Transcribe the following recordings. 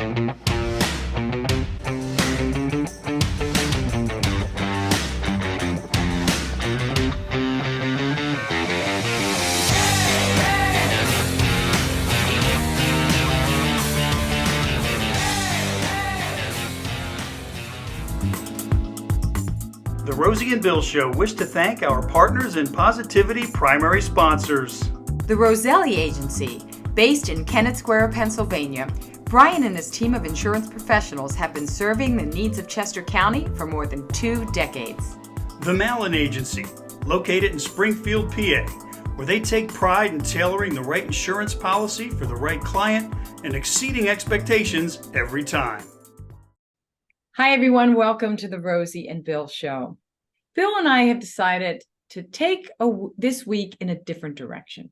The Rosie and Bill Show wish to thank our partners and Positivity primary sponsors. The Roselli Agency, based in Kennett Square, Pennsylvania. Brian and his team of insurance professionals have been serving the needs of Chester County for more than 2 decades. The Mallon Agency, located in Springfield, PA, where they take pride in tailoring the right insurance policy for the right client and exceeding expectations every time. Hi, everyone. Welcome to the Rosie and Bill Show. Bill and I have decided to take this week in a different direction.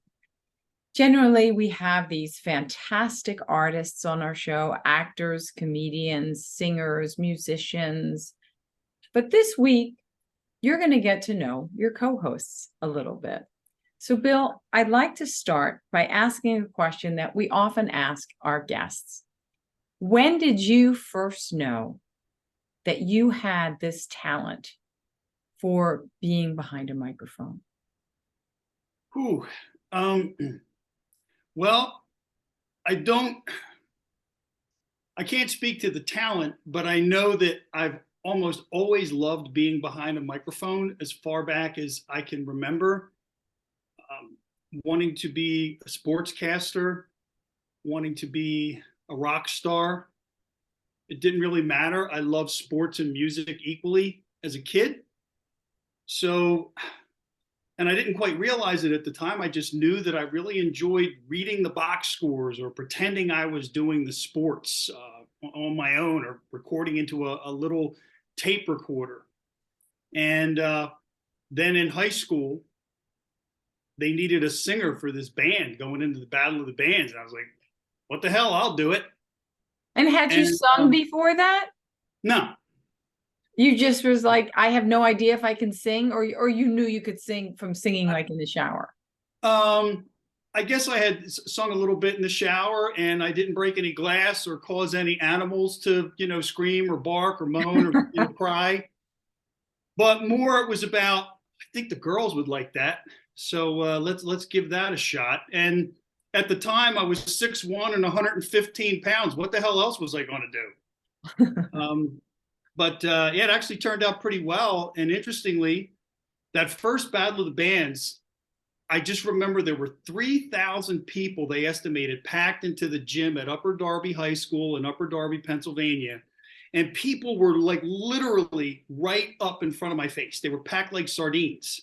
Generally, we have these fantastic artists on our show, actors, comedians, singers, musicians. But this week, you're going to get to know your co-hosts a little bit. So, Bill, I'd like to start by asking a question that we often ask our guests. When did you first know that you had this talent for being behind a microphone? Well, I can't speak to the talent, but I know that I've almost always loved being behind a microphone as far back as I can remember. Wanting to be a sportscaster, wanting to be a rock star. It didn't really matter. I loved sports and music equally as a kid. So, and I didn't quite realize it at the time. I just knew that I really enjoyed reading the box scores or pretending I was doing the sports on my own or recording into a little tape recorder. And then in high school, they needed a singer for this band going into the Battle of the Bands. And I was like, what the hell? I'll do it. And had you sung before that? No. You just was like, I have no idea if I can sing, or you knew you could sing from singing like in the shower? I guess I had sung a little bit in the shower, and I didn't break any glass or cause any animals to, scream or bark or moan or cry. But more it was about, I think the girls would like that. So let's give that a shot. And at the time I was 6'1" and 115 pounds. What the hell else was I going to do? But it actually turned out pretty well. And interestingly, that first Battle of the Bands, I just remember there were 3,000 people, they estimated, packed into the gym at Upper Darby High School in Upper Darby, Pennsylvania. And people were like literally right up in front of my face. They were packed like sardines.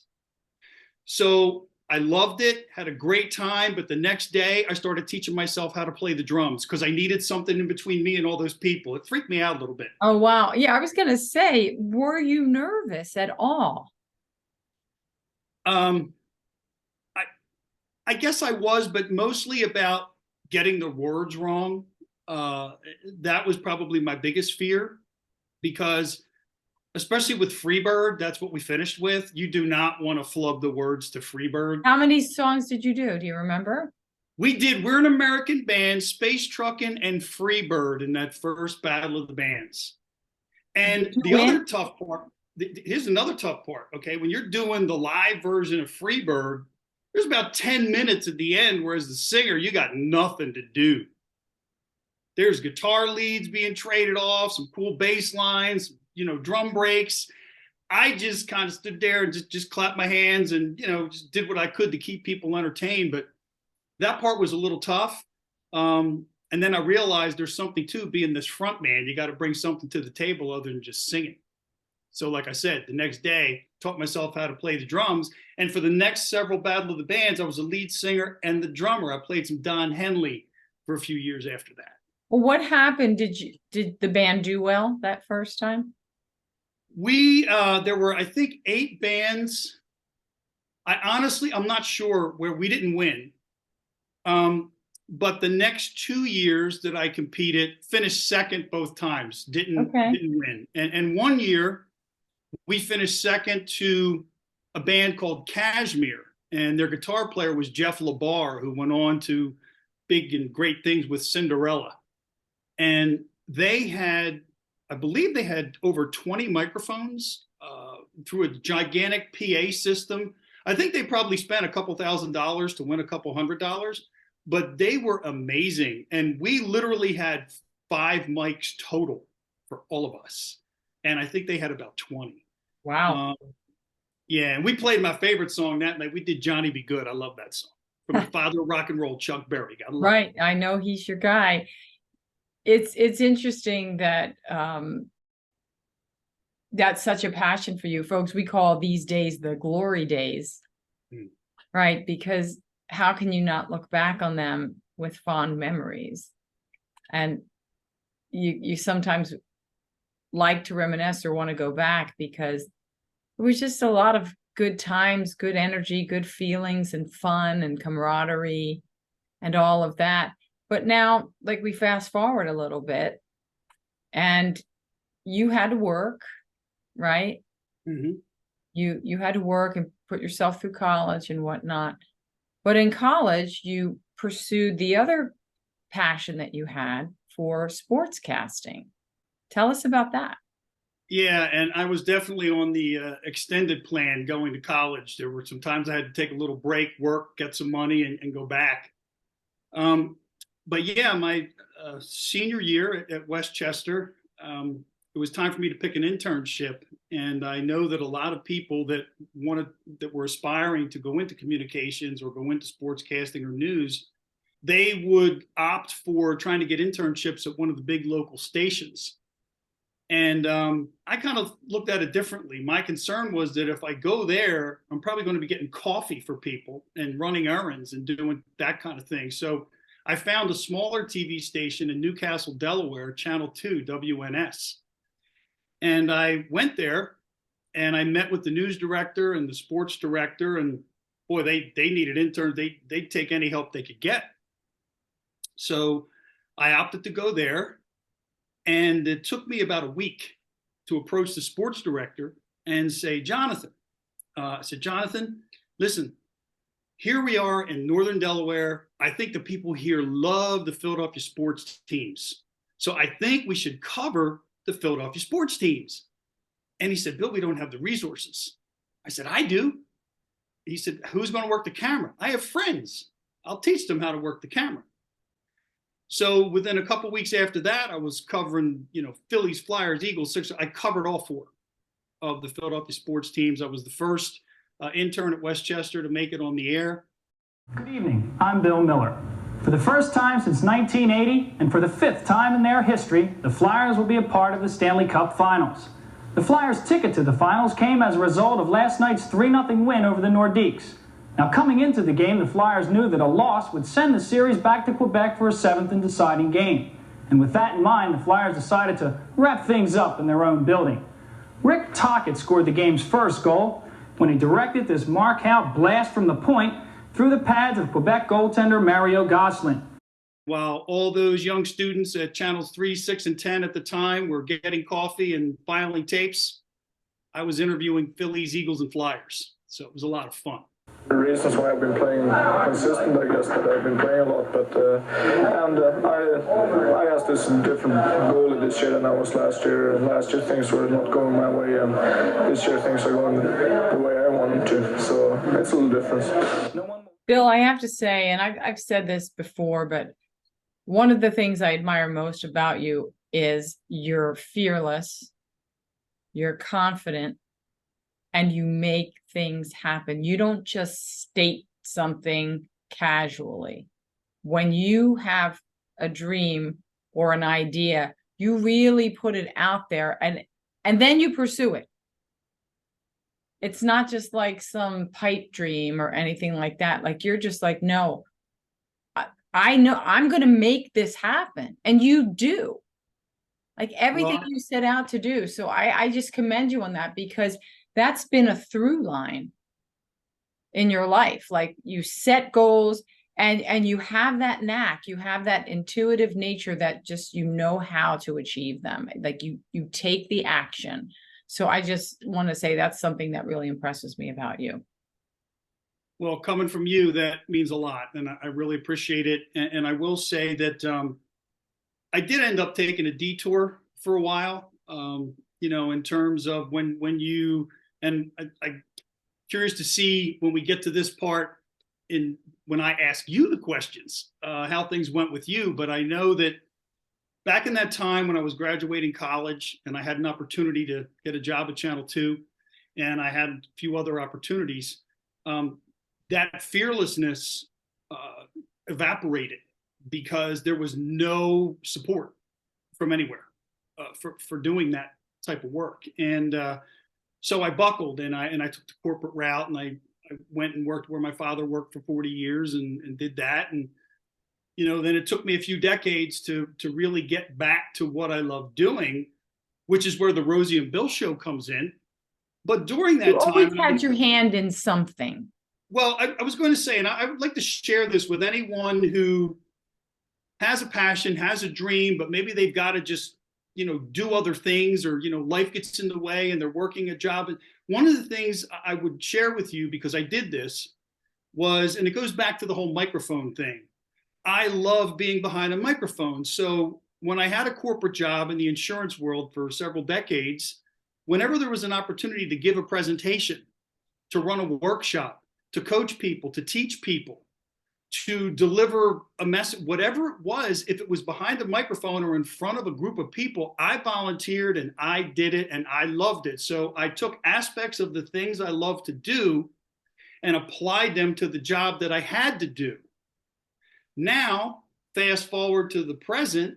So I loved it, had a great time. But the next day I started teaching myself how to play the drums because I needed something in between me and all those people. It freaked me out a little bit. Oh, wow. Yeah, I was going to say, were you nervous at all? I guess I was, but mostly about getting the words wrong. That was probably my biggest fear, because especially with Freebird, that's what we finished with. You do not want to flub the words to Freebird. How many songs did you do? Do you remember? We did We're an American Band, Space Truckin', and Freebird in that first Battle of the Bands. And the other tough part, here's another tough part, okay? When you're doing the live version of Freebird, there's about 10 minutes at the end, whereas the singer, you got nothing to do. There's guitar leads being traded off, some cool bass lines, drum breaks. I just kind of stood there and just clapped my hands and, just did what I could to keep people entertained. But that part was a little tough. And then I realized there's something to being this front man. You got to bring something to the table other than just singing. So like I said, the next day, taught myself how to play the drums. And for the next several Battle of the Bands, I was a lead singer and the drummer. I played some Don Henley for a few years after that. Well, what happened? Did the band do well that first time? There were, I think, 8 bands. I'm not sure where we didn't win. But the next 2 years that I competed, finished second both times, didn't win. And one year we finished second to a band called Kashmir, and their guitar player was Jeff LaBar, who went on to big and great things with Cinderella. And they had, I believe they had over 20 microphones through a gigantic PA system. I think they probably spent a couple $1,000s to win a couple $100s, but they were amazing. And we literally had 5 mics total for all of us. And I think they had about 20. Wow. Yeah, and we played my favorite song that night. We did Johnny Be Good. I love that song. From the father of rock and roll, Chuck Berry. Right. I know he's your guy. It's interesting that that's such a passion for you folks. We call these days the glory days, right? Because how can you not look back on them with fond memories? And you sometimes like to reminisce or want to go back because it was just a lot of good times, good energy, good feelings and fun and camaraderie and all of that. But now, like, we fast forward a little bit and you had to work, right? Mm-hmm. You had to work and put yourself through college and whatnot. But in college, you pursued the other passion that you had for sportscasting. Tell us about that. Yeah, and I was definitely on the extended plan going to college. There were some times I had to take a little break, work, get some money, and go back. But yeah, my senior year at Westchester, it was time for me to pick an internship. And I know that a lot of people that were aspiring to go into communications or go into sportscasting or news, they would opt for trying to get internships at one of the big local stations. And I kind of looked at it differently. My concern was that if I go there, I'm probably going to be getting coffee for people and running errands and doing that kind of thing. So I found a smaller TV station in Newcastle, Delaware, Channel 2, WNS. And I went there and I met with the news director and the sports director. And boy, they needed interns. They'd take any help they could get. So I opted to go there. And it took me about a week to approach the sports director and say, Jonathan, I said, Jonathan, listen, here we are in Northern Delaware. I think the people here love the Philadelphia sports teams. So I think we should cover the Philadelphia sports teams. And he said, Bill, we don't have the resources. I said, I do. He said, who's going to work the camera? I have friends. I'll teach them how to work the camera. So within a couple of weeks after that, I was covering, Phillies, Flyers, Eagles, Sixers. I covered all 4 of the Philadelphia sports teams. I was the first intern at Westchester to make it on the air. Good evening. I'm Bill Miller. For the first time since 1980, and for the 5th time in their history, the Flyers will be a part of the Stanley Cup Finals. The Flyers' ticket to the finals came as a result of last night's 3-0 win over the Nordiques. Now, coming into the game, the Flyers knew that a loss would send the series back to Quebec for a 7th and deciding game. And with that in mind, the Flyers decided to wrap things up in their own building. Rick Tocchet scored the game's first goal when he directed this mark-out blast from the point through the pads of Quebec goaltender Mario Gosselin. While all those young students at Channels 3, 6, and 10 at the time were getting coffee and filing tapes, I was interviewing Phillies, Eagles, and Flyers. So it was a lot of fun. The reasons why I've been playing consistent, I guess, that I've been playing a lot, but I asked this different goalie this year than I was last year, and last year things were not going my way, and this year things are going the way I want them to, so it's a little difference. Bill, I have to say, and I've said this before, but one of the things I admire most about you is you're fearless, you're confident, and you make things happen. You don't just state something casually. When you have a dream or an idea, you really put it out there and then you pursue it. It's not just like some pipe dream or anything like that. Like, you're just like, no, I know I'm going to make this happen. And you do. Like everything you set out to do. So I just commend you on that, because that's been a through line in your life. Like, you set goals and you have that knack, you have that intuitive nature that just, how to achieve them. Like you take the action. So I just want to say that's something that really impresses me about you. Well, coming from you, that means a lot, and I really appreciate it. And I will say that I did end up taking a detour for a while, in terms of when you, and I'm curious to see when we get to this part when I ask you the questions, how things went with you. But I know that back in that time when I was graduating college and I had an opportunity to get a job at Channel 2, and I had a few other opportunities, that fearlessness evaporated because there was no support from anywhere for doing that type of work. And so I buckled and I took the corporate route, and I went and worked where my father worked for 40 years and did that. And, then it took me a few decades to really get back to what I love doing, which is where the Rosie and Bill show comes in. But during that time, you always had your hand in something. Well, I was going to say, and I would like to share this with anyone who has a passion, has a dream, but maybe they've got to just, do other things, or, life gets in the way and they're working a job. And one of the things I would share with you, because I did this, was, and it goes back to the whole microphone thing. I love being behind a microphone. So when I had a corporate job in the insurance world for several decades, whenever there was an opportunity to give a presentation, to run a workshop, to coach people, to teach people, to deliver a message, whatever it was, if it was behind a microphone or in front of a group of people, I volunteered and I did it and I loved it. So I took aspects of the things I love to do and applied them to the job that I had to do. Now, fast forward to the present,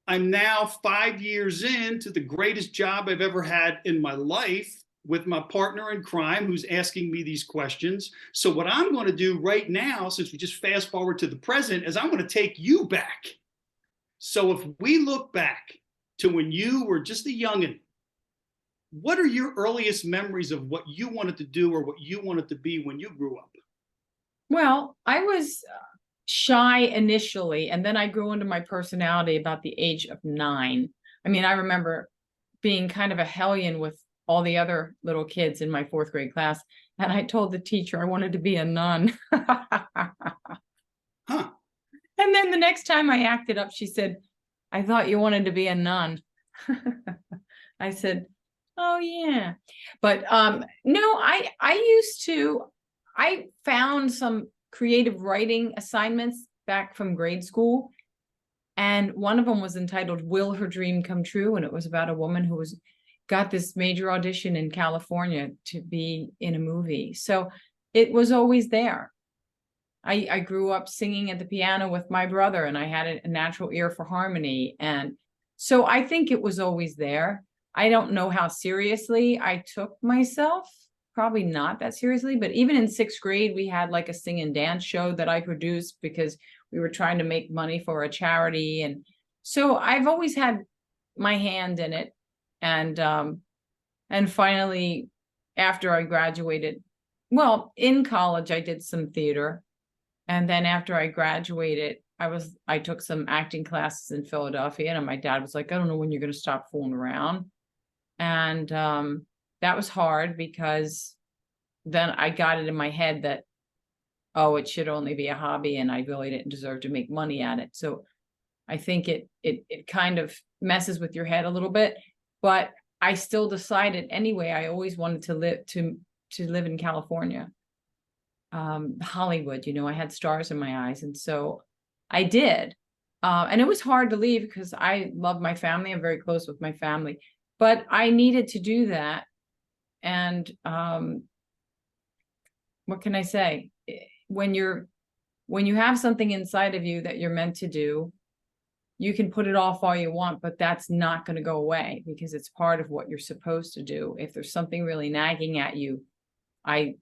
I'm now 5 years into the greatest job I've ever had in my life, with my partner in crime who's asking me these questions. So what I'm going to do right now, since we just fast forward to the present, is I'm going to take you back. So if we look back to when you were just a youngin', what are your earliest memories of what you wanted to do or what you wanted to be when you grew up? Well, I was shy initially, and then I grew into my personality about the age of 9. I mean, I remember being kind of a hellion with all the other little kids in my 4th grade class. And I told the teacher I wanted to be a nun. Huh. And then the next time I acted up, she said, I thought you wanted to be a nun. I said, oh yeah. But no, I found some creative writing assignments back from grade school. And one of them was entitled Will Her Dream Come True? And it was about a woman who got this major audition in California to be in a movie. So it was always there. I grew up singing at the piano with my brother, and I had a natural ear for harmony. And so I think it was always there. I don't know how seriously I took myself, probably not that seriously, but even in 6th grade, we had like a sing and dance show that I produced because we were trying to make money for a charity. And so I've always had my hand in it. And finally, after I graduated, well, in college, I did some theater. And then after I graduated, I took some acting classes in Philadelphia, and my dad was like, I don't know when you're going to stop fooling around. And that was hard, because then I got it in my head that, oh, it should only be a hobby, and I really didn't deserve to make money at it. So I think it kind of messes with your head a little bit. But I still decided anyway, I always wanted to live in California, Hollywood. I had stars in my eyes. And so I did. And it was hard to leave because I love my family. I'm very close with my family. But I needed to do that. And what can I say? When you have something inside of you that you're meant to do, you can put it off all you want, but that's not going to go away, because it's part of what you're supposed to do. If there's something really nagging at you, I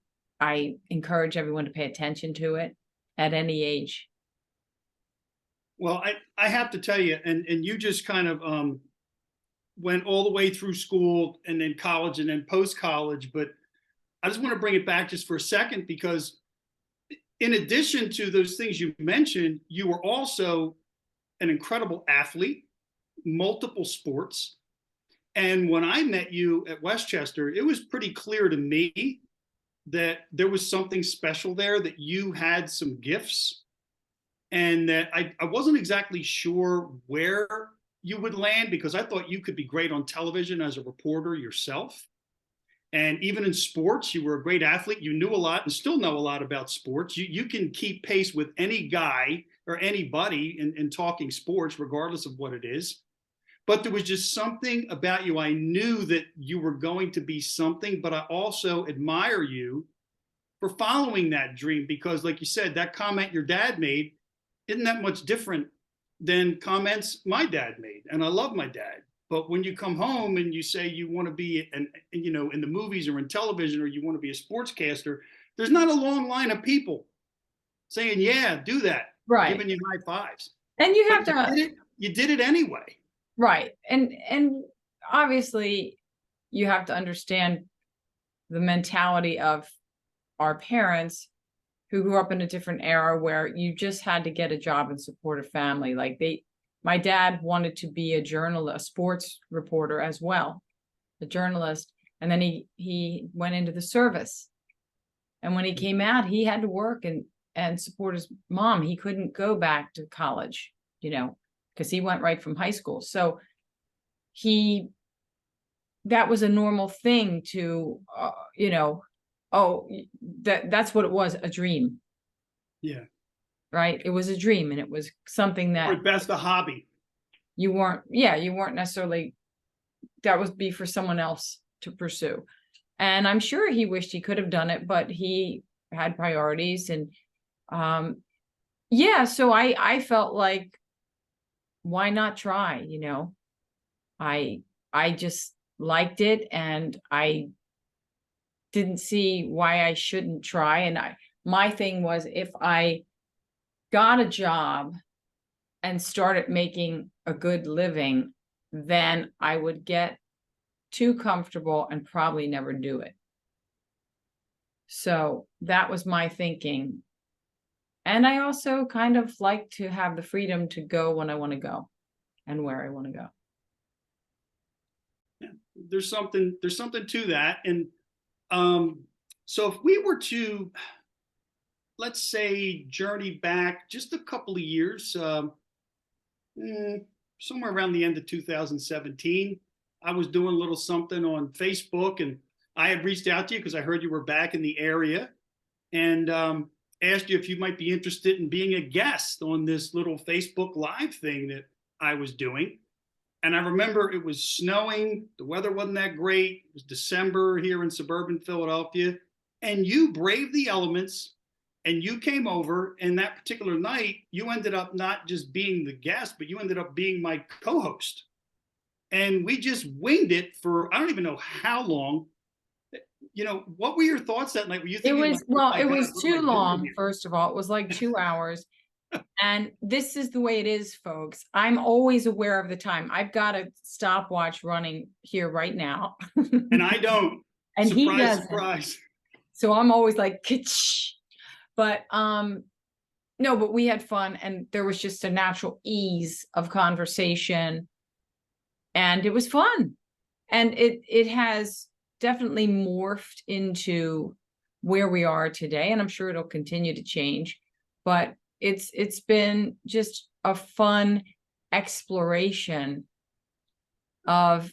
encourage everyone to pay attention to it at any age. Well, I have to tell you, and you just kind of went all the way through school and then college and then post-college, but I just want to bring it back just for a second, because in addition to those things you mentioned, you were also an incredible athlete, multiple sports. And when I met you at Westchester, it was pretty clear to me that there was something special there, that you had some gifts. and that I wasn't exactly sure where you would land, because I thought you could be great on television as a reporter yourself. And even in sports, you were a great athlete. You knew a lot and still know a lot about sports. You can keep pace with any guy or anybody in talking sports, regardless of what it is. But there was just something about you. I knew that you were going to be something, but I also admire you for following that dream, because like you said, that comment your dad made isn't that much different than comments my dad made. And I love my dad. But when you come home and you say you want to be in the movies or in television, or you want to be a sportscaster, there's not a long line of people saying, yeah, do that. Right. Giving you high fives. And you have But to, you did it anyway. right. And obviously you have to understand the mentality of our parents who grew up in a different era where you just had to get a job and support a family. Like my dad wanted to be a journalist, a sports reporter as well, a journalist. And then he went into the service. And when he came out, he had to work and support his mom. He couldn't go back to college, because he went right from high school. So that was a normal thing to, that's what it was, a dream. Yeah. Right. It was a dream, and it was something that, or at best a hobby. You weren't necessarily, that would be for someone else to pursue. And I'm sure he wished he could have done it, but he had priorities. And so I felt like, why not try? I just liked it, and I didn't see why I shouldn't try. And my thing was, if I got a job and started making a good living, then I would get too comfortable and probably never do it. So that was my thinking. And I also kind of like to have the freedom to go when I want to go and where I want to go. Yeah, there's something to that. And so if we were to, let's say, journey back just a couple of years, somewhere around the end of 2017, I was doing a little something on Facebook, and I had reached out to you because I heard you were back in the area, and asked you if you might be interested in being a guest on this little Facebook Live thing that I was doing. And I remember it was snowing, the weather wasn't that great, it was December here in suburban Philadelphia, and you braved the elements. And you came over, and that particular night, you ended up not just being the guest, but you ended up being my co-host. And we just winged it for, I don't even know how long. What were your thoughts that night? Were you thinking, it was too long. Here? First of all, it was like 2 hours. And this is the way it is, folks. I'm always aware of the time. I've got a stopwatch running here right now. And I don't. And surprise, he doesn't. Surprise. So I'm always like, kitsch. But no, but we had fun, and there was just a natural ease of conversation, and it was fun. And it has definitely morphed into where we are today, and I'm sure it'll continue to change. But it's been just a fun exploration of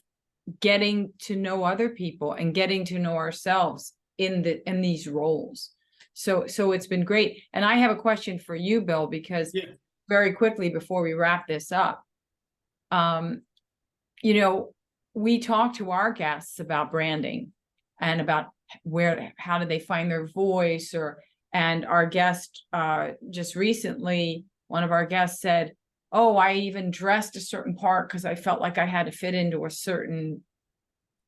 getting to know other people and getting to know ourselves in these roles. So it's been great. And I have a question for you, Bill, because very quickly before we wrap this up, we talk to our guests about branding and about how do they find their voice, and our guest just recently, one of our guests said, oh, I even dressed a certain part because I felt like I had to fit into a certain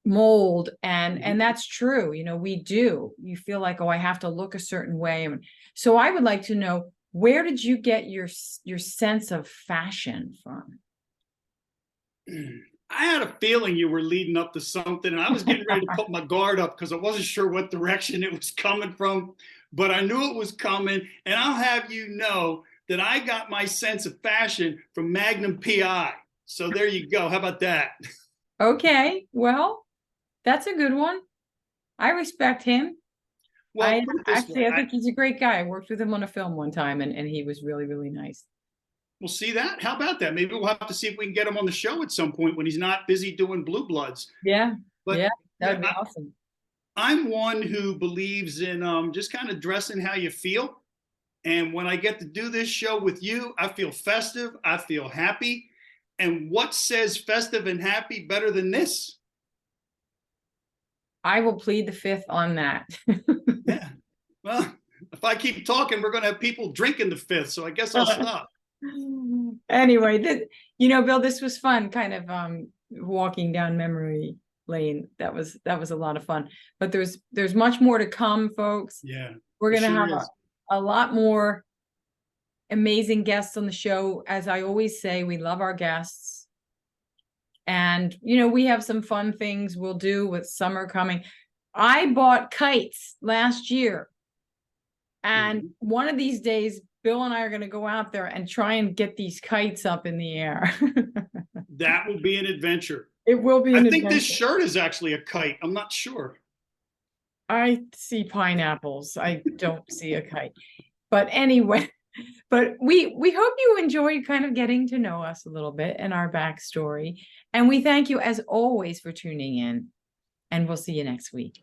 mold. And that's true. We do. You feel like, oh, I have to look a certain way. So I would like to know, where did you get your sense of fashion from? I had a feeling you were leading up to something, and I was getting ready to put my guard up because I wasn't sure what direction it was coming from, but I knew it was coming. And I'll have you know that I got my sense of fashion from Magnum PI. So there you go. How about that? Okay, well, that's a good one. I respect him. Well, put it this way. I think he's a great guy. I worked with him on a film one time, and he was really, really nice. We'll see that. How about that? Maybe we'll have to see if we can get him on the show at some point when he's not busy doing Blue Bloods. Yeah, But yeah, that'd be awesome. I'm one who believes in just kind of dressing how you feel. And when I get to do this show with you, I feel festive. I feel happy. And what says festive and happy better than this? I will plead the fifth on that. Yeah. Well, if I keep talking, we're going to have people drinking the fifth. So I guess I'll stop. Anyway, Bill, this was fun, kind of walking down memory lane. That was a lot of fun. But there's much more to come, folks. Yeah. We're going to sure have a lot more amazing guests on the show. As I always say, we love our guests. And, we have some fun things we'll do with summer coming. I bought kites last year. And one of these days, Bill and I are going to go out there and try and get these kites up in the air. That will be an adventure. It will be an I think adventure. this shirt is actually a kite. I'm not sure. I see pineapples. I don't see a kite. But anyway, we hope you enjoyed kind of getting to know us a little bit and our backstory. And we thank you as always for tuning in. And we'll see you next week.